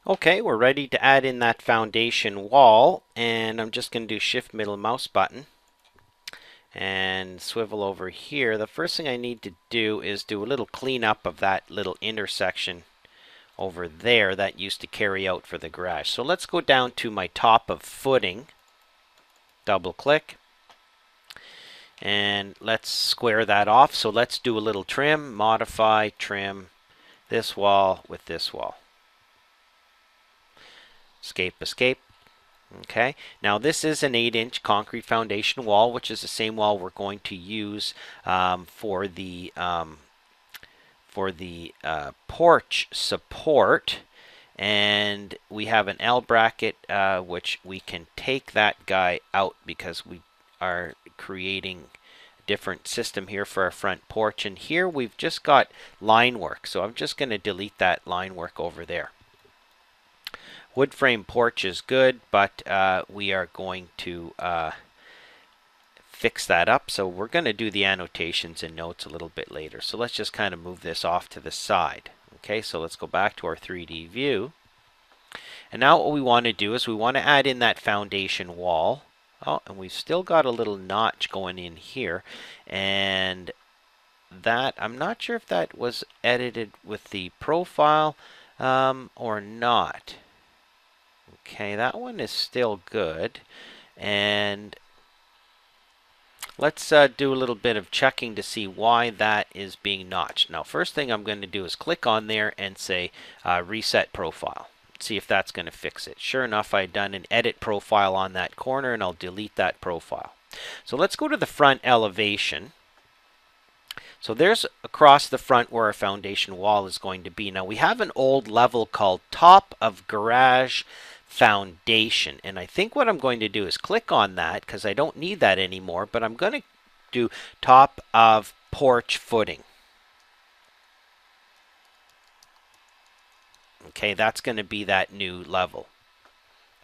Okay, we're ready to add in that foundation wall, and I'm just going to do Shift middle mouse button and swivel over here. The first thing I need to do is do a little cleanup of that little intersection over there that used to carry out for the garage. So let's go down to my top of footing, double click, and let's square that off. So let's do a little trim, modify, trim this wall with this wall. Escape, escape. Okay, now this is an 8-inch concrete foundation wall, which is the same wall we're going to use for the porch support. And we have an L bracket, which we can take that guy out because we are creating a different system here for our front porch. And here we've just got line work, so I'm just going to delete that line work over there. Wood frame porch is good, but we are going to fix that up. So we're going to do the annotations and notes a little bit later. So let's just kind of move this off to the side. Okay, so let's go back to our 3D view. And now what we want to do is we want to add in that foundation wall. Oh, and we've still got a little notch going in here. And that, I'm not sure if that was edited with the profile or not. Okay, that one is still good. And let's do a little bit of checking to see why that is being notched. Now, first thing I'm going to do is click on there and say reset profile. See if that's going to fix it. Sure enough, I've done an edit profile on that corner, and I'll delete that profile. So let's go to the front elevation. So there's across the front where our foundation wall is going to be. Now, we have an old level called top of garage foundation, and I think what I'm going to do is click on that because I don't need that anymore, but I'm going to do top of porch footing. Okay, that's going to be that new level.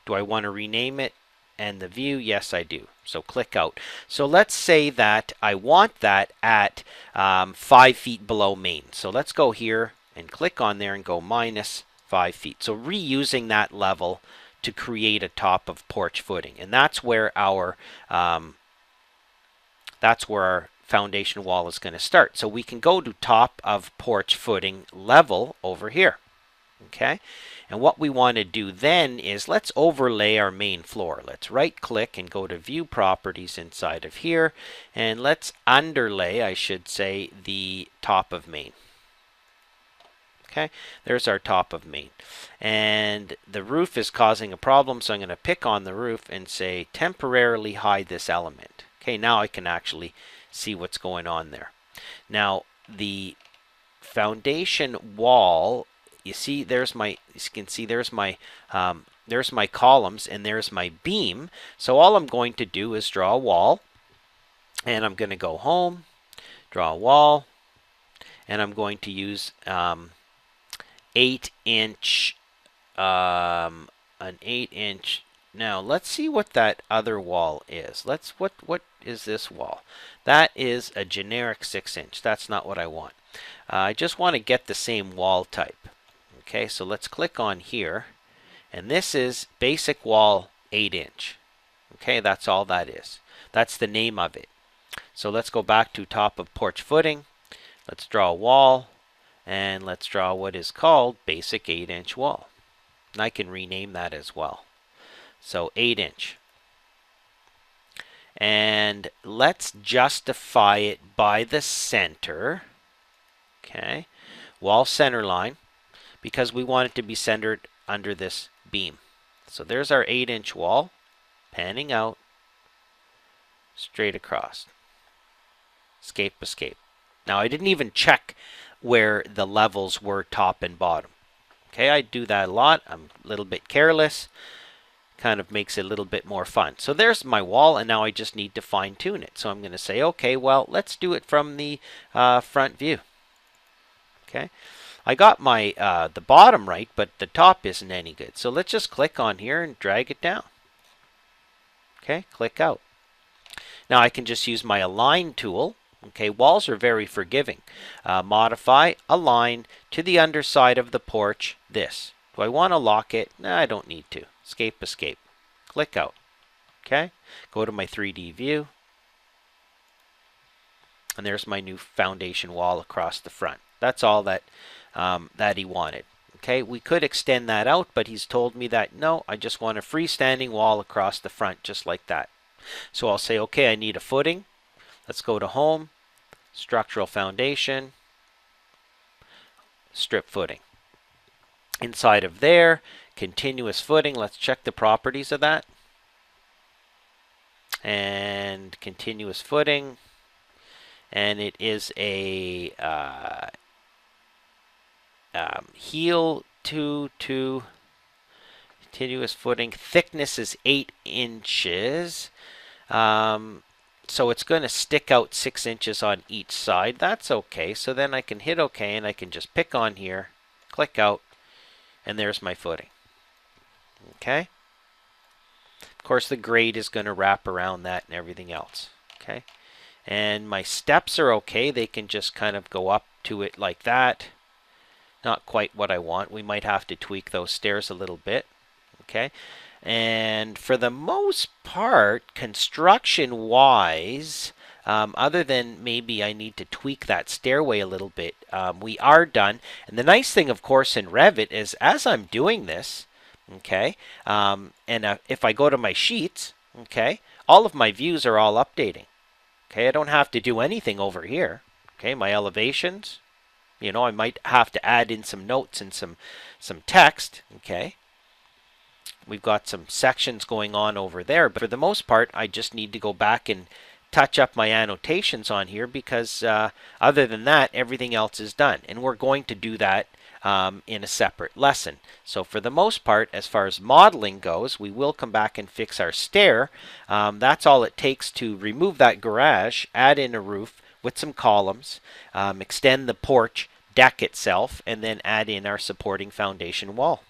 Do I want to rename it and the view? Yes, I do. So click out. So let's say that I want that at 5 feet below main. So let's go here and click on there and go -5 feet. So reusing that level to create a top of porch footing, and that's where our foundation wall is going to start. So we can go to top of porch footing level over here. Okay, and what we want to do then is let's overlay our main floor. Let's right click and go to view properties inside of here, and let's underlay, I should say, the top of main. Okay, there's our top of main. And the roof is causing a problem, so I'm going to pick on the roof and say temporarily hide this element. Okay, now I can actually see what's going on there. Now, the foundation wall, you see there's my, you can see there's my columns and there's my beam. So all I'm going to do is draw a wall, and I'm going to go home, draw a wall, and I'm going to use 8-inch, an 8-inch. Now let's see what that other wall is. What is this wall? That is a generic 6-inch. That's not what I want. I just want to get the same wall type. Okay, so let's click on here, and this is basic wall 8-inch. Okay, that's all that is. That's the name of it. So let's go back to top of porch footing. Let's draw a wall, and let's draw what is called basic 8-inch wall. And I can rename that as well. So 8-inch. And let's justify it by the center. Okay, wall center line, because we want it to be centered under this beam. So there's our 8-inch wall, panning out, straight across. Escape, escape. Now I didn't even check where the levels were top and bottom. Okay, I do that a lot. I'm a little bit careless. Kind of makes it a little bit more fun. So there's my wall, and now I just need to fine tune it. So I'm going to say, okay, well, let's do it from the front view. Okay, I got my the bottom right, but the top isn't any good. So let's just click on here and drag it down. Okay, click out. Now I can just use my align tool. Okay, walls are very forgiving. Modify, align to the underside of the porch, this. Do I want to lock it? No, I don't need to. Escape, escape. Click out. Okay, go to my 3D view. And there's my new foundation wall across the front. That's all that, that he wanted. Okay, we could extend that out, but he's told me that no, I just want a freestanding wall across the front just like that. So I'll say, okay, I need a footing. Let's go to Home, Structural Foundation, Strip Footing. Inside of there, continuous footing. Let's check the properties of that. And continuous footing. And it is a heel to continuous footing. Thickness is 8 inches. So it's going to stick out 6 inches on each side. That's okay. So then I can hit OK, and I can just pick on here, click out, and there's my footing. Okay. Of course, the grade is going to wrap around that and everything else. Okay. And my steps are okay. They can just kind of go up to it like that. Not quite what I want. We might have to tweak those stairs a little bit. Okay. And for the most part, construction-wise, other than maybe I need to tweak that stairway a little bit, we are done. And the nice thing, of course, in Revit is as I'm doing this, okay, and if I go to my sheets, okay, all of my views are all updating. Okay, I don't have to do anything over here. Okay, my elevations, you know, I might have to add in some notes and some text. Okay, we've got some sections going on over there, but for the most part, I just need to go back and touch up my annotations on here because other than that, everything else is done. And we're going to do that in a separate lesson. So for the most part, as far as modeling goes, we will come back and fix our stair. That's all it takes to remove that garage, add in a roof with some columns, extend the porch deck itself, and then add in our supporting foundation wall.